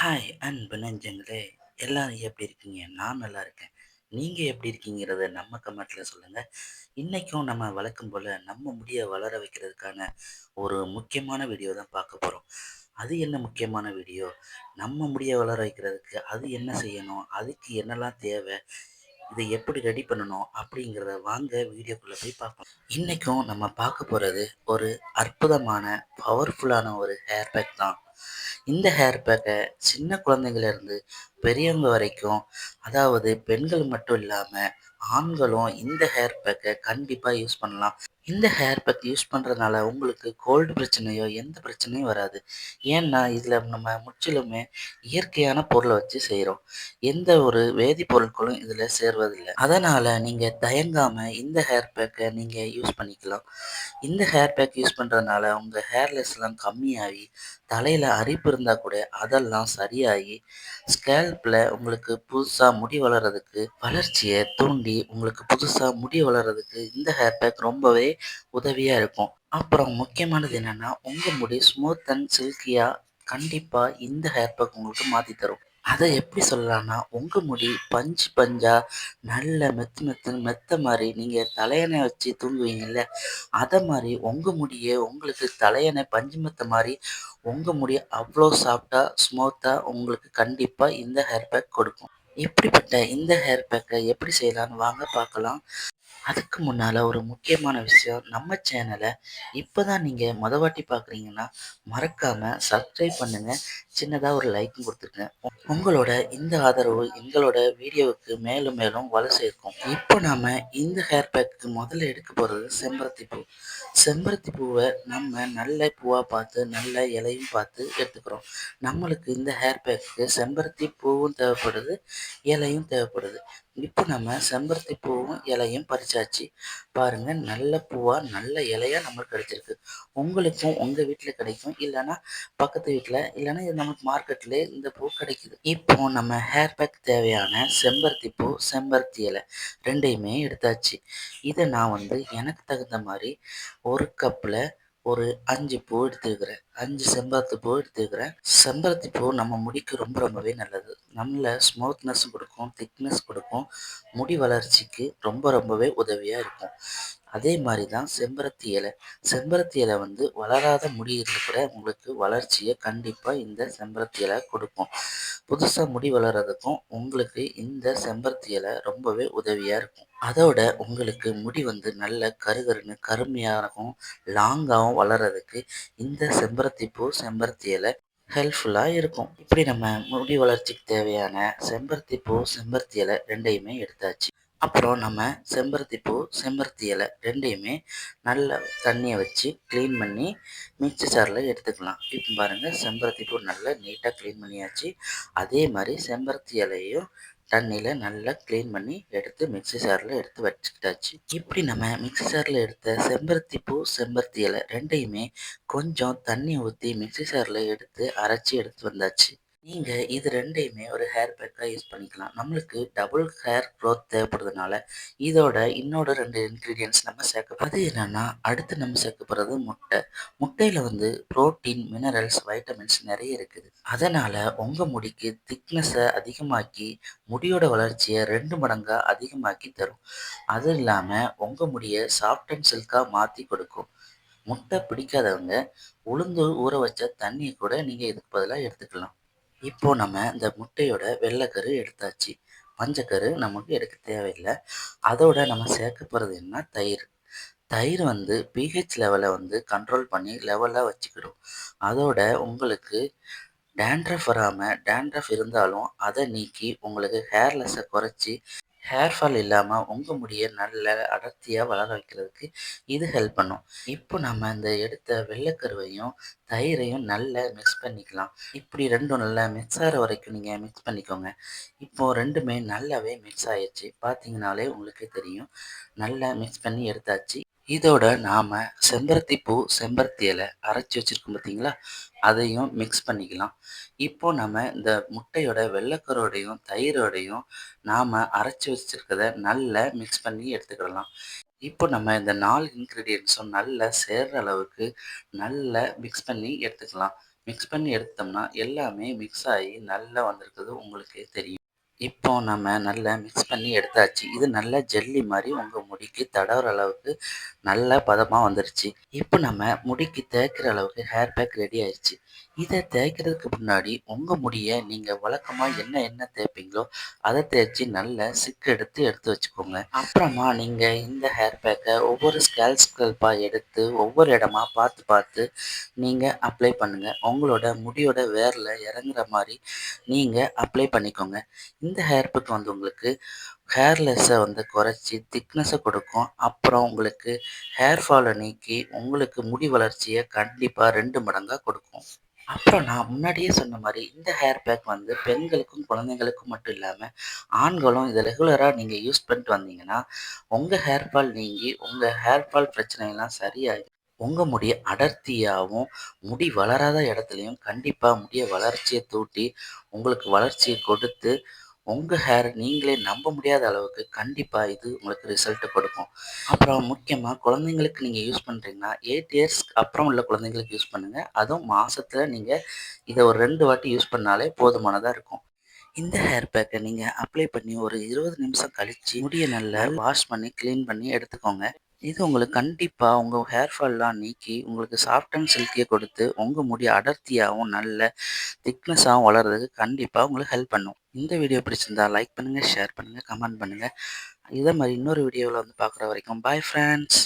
Hi அன்பு நெஞ்சங்களே! எல்லாரும் எப்படி இருக்கீங்க? நான் நல்லா இருக்கேன். நீங்க எப்படி இருக்கீங்கிறத நம்ம கமெண்ட்ல சொல்லுங்க. இன்னைக்கும் நம்ம வழக்கம் போல நம்ம முடிய வளர வைக்கிறதுக்கான ஒரு முக்கியமான வீடியோ தான் பார்க்க போறோம். அது என்ன முக்கியமான வீடியோ? நம்ம முடிய வளர வைக்கிறதுக்கு அது என்ன செய்யணும்? அதுக்கு என்னலாம் தேவை? இதை எப்படி ரெடி பண்ணணும்? அப்படிங்கிறத வாங்க வீடியோக்குள்ள போய் பார்ப்போம். இன்னைக்கும் நம்ம பார்க்க போறது ஒரு அற்புதமான, பவர்ஃபுல்லான ஒரு ஹேர் பேக் தான். இந்த ஹேர் பேக்கை சின்ன குழந்தைங்கள்லேருந்து பெரியவங்க வரைக்கும், அதாவது பெண்கள் மட்டும் இல்லாமல் ஆண்களும் இந்த ஹேர் பேக்கை கண்டிப்பாக யூஸ் பண்ணலாம். இந்த ஹேர் பேக் யூஸ் பண்ணுறதுனால உங்களுக்கு கோல்டு பிரச்சனையோ எந்த பிரச்சனையும் வராது. ஏன்னா இதில் நம்ம முற்றிலுமே இயற்கையான பொருளை வச்சு செய்கிறோம். எந்த ஒரு வேதிப்பொருட்களும் இதில் சேர்வதில்லை. அதனால் நீங்கள் தயங்காமல் இந்த ஹேர் பேக்கை நீங்கள் யூஸ் பண்ணிக்கலாம். இந்த ஹேர் பேக் யூஸ் பண்ணுறதுனால உங்கள் ஹேர்லெஸ்லாம் கம்மியாகி, தலையில் அரிப்பு இருந்தால் கூட அதெல்லாம் சரியாகி, ஸ்கேல்பில் உங்களுக்கு புதுசாக முடி வளர்கிறதுக்கு வளர்ச்சியை தூண்டி உங்களுக்கு புதுசாக முடி வளர்கிறதுக்கு இந்த ஹேர் பேக் ரொம்பவே உதவியாக இருக்கும். அப்புறம் முக்கியமானது என்னென்னா, உங்கள் முடி ஸ்மூத் அண்ட் சில்கியாக கண்டிப்பாக இந்த ஹேர் பேக் உங்களுக்கு மாற்றி தரும். அதை எப்படி சொல்லலாம்னா, உங்கள் முடி பஞ்சு பஞ்சாக நல்ல மெத்த மாதிரி நீங்கள் தலையணை வச்சு தூங்குவீங்கள்ல, அதை மாதிரி உங்கள் முடியை உங்களுக்கு தலையணை பஞ்சு மெத்த மாதிரி உங்கள் முடி அவ்வளோ சாஃப்டாக ஸ்மூத்தாக உங்களுக்கு கண்டிப்பாக இந்த ஹேர் பேக் கொடுக்கும். இப்படிப்பட்ட இந்த ஹேர் பேக்கை எப்படி செய்யலான்னு வாங்க பார்க்கலாம். அதுக்கு முன்னால் ஒரு முக்கியமான விஷயம், நம்ம சேனலை இப்போ தான் நீங்கள் வாட்டி பார்க்குறீங்கன்னா மறக்காமல் சப்ஸ்கிரைப் பண்ணுங்கள். சின்னதாக ஒரு லைக்கும் கொடுத்துருங்க. உங்களோட இந்த ஆதரவு எங்களோட வீடியோவுக்கு மேலும் மேலும் வலு சேர்க்கும். இப்போ நாம் இந்த ஹேர் பேக்கு முதல்ல எடுக்க போகிறது செம்பருத்தி பூ. செம்பருத்தி பூவை நம்ம நல்ல பூவாக பார்த்து நல்ல இலையும் பார்த்து எடுத்துக்கிறோம். நம்மளுக்கு இந்த ஹேர் பேக்கு செம்பருத்தி பூவும் தேவைப்படுது, இலையும் தேவைப்படுது. இப்போ நம்ம செம்பருத்தி பூவும் இலையும் பறிச்சாச்சு. பாருங்கள், நல்ல பூவாக நல்ல இலையாக நம்மளுக்கு கிடைச்சிருக்கு. உங்களுக்கும் உங்கள் வீட்டில் கிடைக்கும், இல்லைன்னா பக்கத்து வீட்டில், இல்லைன்னா இது நமக்கு மார்க்கெட்லேயே இந்த பூ கிடைக்குது. இப்போ நம்ம ஹேர் பேக் தேவையான செம்பருத்தி பூ, செம்பருத்தி இலை ரெண்டையுமே எடுத்தாச்சு. இதை நான் எனக்கு தகுந்த மாதிரி ஒரு கப்பில் ஒரு 5 பூ எடுத்துக்கிறேன். 5 செம்பருத்தி பூ எடுத்துக்கிறேன். செம்பருத்தி பூ நம்ம முடிக்கு ரொம்பவே நல்லது. நல்ல ஸ்மூத்னஸ் கொடுக்கும், திக்னஸ் கொடுக்கும், முடி வளர்ச்சிக்கு ரொம்பவே உதவியாக இருக்கும். அதே மாதிரி தான் செம்பருத்தி இலை. செம்பருத்தி இலை வளராத முடி இருந்து கூட உங்களுக்கு வளர்ச்சியை கண்டிப்பாக இந்த செம்பருத்தி இலை கொடுக்கும். புதுசாக முடி வளர்கிறதுக்கும் உங்களுக்கு இந்த செம்பருத்தி இலை ரொம்பவே உதவியாக இருக்கும். அதோட உங்களுக்கு முடி நல்ல கருகருன்னு கருமையாகவும் லாங்காகவும் வளர்கிறதுக்கு இந்த செம்பருத்தி பூ, செம்பருத்தி இலை ஹெல்ப்ஃபுல்லாக இருக்கும். இப்படி நம்ம முடி வளர்ச்சிக்கு தேவையான செம்பருத்தி பூ, செம்பருத்தி இலை ரெண்டையுமே எடுத்தாச்சு. அப்புறம் நம்ம செம்பருத்தி பூ, செம்பருத்தி இலை ரெண்டையுமே நல்லா தண்ணியை வச்சு க்ளீன் பண்ணி மிக்ஸி ஜாரில் எடுத்துக்கலாம். இப்போ பாருங்கள், செம்பருத்தி பூ நல்லா நீட்டாக க்ளீன் பண்ணியாச்சு. அதே மாதிரி செம்பருத்தி இலையும் தண்ணியில் நல்லா க்ளீன் பண்ணி எடுத்து மிக்ஸி ஜாரில் எடுத்து வச்சுக்கிட்டாச்சு. இப்படி நம்ம மிக்ஸி ஜாரில் எடுத்த செம்பருத்தி பூ, செம்பருத்தி இலை ரெண்டையுமே கொஞ்சம் தண்ணி ஊற்றி மிக்ஸி ஜாரில் எடுத்து அரைச்சி எடுத்து வந்தாச்சு. நீங்கள் இது ரெண்டையுமே ஒரு ஹேர் பேக்காக யூஸ் பண்ணிக்கலாம். நம்மளுக்கு டபுள் ஹேர் க்ரோத் தேவைப்படுறதுனால இதோட இன்னொரு 2 இன்க்ரீடியன்ட்ஸ் நம்ம சேர்க்க, அது என்னென்னா, அடுத்து நம்ம சேர்க்க போகிறது முட்டை. முட்டையில் புரோட்டீன், மினரல்ஸ், வைட்டமின்ஸ் நிறைய இருக்குது. அதனால் உங்கள் முடிக்கு திக்னஸை அதிகமாக்கி முடியோட வளர்ச்சியை 2 மடங்காக அதிகமாக்கி தரும். அதுவும் இல்லாமல் உங்கள் முடியை சாஃப்ட் அண்ட் சில்காக மாற்றி கொடுக்கும். முட்டை பிடிக்காதவங்க உளுந்து ஊற வச்ச தண்ணியை கூட நீங்கள் இதுக்கு பதிலாக எடுத்துக்கலாம். இப்போ நம்ம இந்த முட்டையோட வெள்ளைக்கரு எடுத்தாச்சு. மஞ்சக்கரு நமக்கு எடுக்க தேவையில்லை. அதோட நம்ம சேர்க்க போகிறது என்ன, தயிர். தயிர் பிஹெச் லெவலை கண்ட்ரோல் பண்ணி லெவலாக வச்சுக்கிடும். அதோட உங்களுக்கு டேண்ட்ரஃப் வராமல், டேண்ட்ரஃப் இருந்தாலும் அதை நீக்கி உங்களுக்கு ஹேர்லெஸ்ஸை குறைச்சி ஹேர் ஃபால் இல்லாமல் உங்கள் முடியை நல்ல அடர்த்தியாக வளர வைக்கிறதுக்கு இது ஹெல்ப் பண்ணும். இப்போ நம்ம இந்த எடுத்த வெள்ளைக்கருவையும் தயிரையும் நல்லா மிக்ஸ் பண்ணிக்கலாம். இப்படி ரெண்டும் நல்லா மிக்ஸ் ஆகிற வரைக்கும் நீங்கள் மிக்ஸ் பண்ணிக்கோங்க. இப்போது ரெண்டுமே நல்லாவே மிக்ஸ் ஆயிடுச்சு. பார்த்தீங்கனாலே உங்களுக்கே தெரியும். நல்லா மிக்ஸ் பண்ணி எடுத்தாச்சு. இதோட நாம் செம்பருத்தி பூ, செம்பருத்தி இலை அரைச்சி வச்சுருக்கோம் பார்த்தீங்களா, அதையும் மிக்ஸ் பண்ணிக்கலாம். இப்போ நம்ம இந்த முட்டையோட வெள்ளைக்கரோடையும் தயிரோடையும் நாம் அரைச்சி வச்சுருக்கத நல்லா மிக்ஸ் பண்ணி எடுத்துக்கிடலாம். இப்போ நம்ம இந்த 4 இன்க்ரீடியன்ட்ஸும் நல்லா சேர்கிற அளவுக்கு நல்லா மிக்ஸ் பண்ணி எடுத்துக்கலாம். மிக்ஸ் பண்ணி எடுத்தோம்னா எல்லாமே மிக்ஸ் ஆகி நல்லா வந்திருக்குது உங்களுக்கே தெரியும். இப்போ நம்ம நல்லா மிக்ஸ் பண்ணி எடுத்தாச்சு. இது நல்லா ஜெல்லி மாரி உங்க முடிக்கு தடவுற அளவுக்கு நல்ல பதமா வந்துருச்சு. இப்போ நம்ம முடிக்கு தேய்க்கிற அளவுக்கு ஹேர் பேக் ரெடி ஆயிருச்சு. இத தேய்க்கிறதுக்கு முன்னாடி உங்க முடிய நீங்க வழக்கமா என்ன எண்ணெய் தேய்ப்பீங்களோ, அத தேய்ச்சு நல்லா சிக்கு எடுத்து எடுத்து வச்சுக்கோங்க. அப்புறமா நீங்க இந்த ஹேர் பேக்க ஒவ்வொரு ஸ்கேல்பா எடுத்து ஒவ்வொரு இடமா பார்த்து பார்த்து நீங்க அப்ளை பண்ணுங்க. உங்களோட முடியோட வேர்ல இறங்குற மாரி நீங்க அப்ளை பண்ணிக்கோங்க. இந்த ஹேர் பேக் வந்து உங்களுக்கு ஹேர்லெஸ்ஸை வந்து குறைச்சி திக்னஸை கொடுக்கும். அப்புறம் உங்களுக்கு ஹேர் ஃபாலை நீக்கி உங்களுக்கு முடி வளர்ச்சியை கண்டிப்பாக 2 மடங்கா கொடுக்கும். அப்புறம் நான் முன்னாடியே சொன்ன மாரி இந்த ஹேர் பேக் வந்து பெண்களுக்கும், குழந்தைகளுக்கும் மட்டும் இல்லாம ஆண்களும் இத ரெகுலரா நீங்க யூஸ் பண்ணிட்டு வந்தீங்கன்னா, உங்க ஹேர் ஃபால் நீங்கி உங்க ஹேர் ஃபால் பிரச்சனையெல்லாம் சரியாகி உங்க முடி அடர்த்தியாவும், முடி வளராத இடத்துலயும் கண்டிப்பா முடிய வளர்ச்சிய தூண்டி, உங்களுக்கு வளர்ச்சிய கொடுத்து, உங்க ஹேர நீங்களே நம்ப முடியாத அளவுக்கு கண்டிப்பா இது உங்களுக்கு ரிசல்ட் கொடுக்கும். அப்புறம் முக்கியமா குழந்தைங்களுக்கு நீங்க யூஸ் பண்றீங்கன்னா, 8 இயர்ஸ்க்கு அப்புறம் உள்ள குழந்தைங்களுக்கு யூஸ் பண்ணுங்க. அதுவும் மாசத்துல நீங்க இத ஒரு 2 வாட்டி யூஸ் பண்ணாலே போதுமானதா இருக்கும். இந்த ஹேர் பேக்க நீங்க அப்ளை பண்ணி ஒரு 20 நிமிஷம் கழிச்சு முடிய நல்லா வாஷ் பண்ணி, கிளீன் பண்ணி எடுத்துக்கோங்க. இது உங்களுக்கு கண்டிப்பா உங்க ஹேர் ஃபால்லாம் நீக்கி, உங்களுக்கு சாஃப்ட் அண்ட் சில்கிய கொடுத்து, உங்க முடி அடர்த்தியாவும், நல்ல திக்னஸாவும் வளர்றதுக்கு கண்டிப்பா உங்களுக்கு ஹெல்ப் பண்ணும். இந்த வீடியோ பிடிச்சிருந்தா லைக் பண்ணுங்க, ஷேர் பண்ணுங்க, கமெண்ட் பண்ணுங்க. இதே மாரி இன்னொரு வீடியோல வந்து பார்க்குற வரைக்கும் பாய் ஃபிரெண்ட்ஸ்.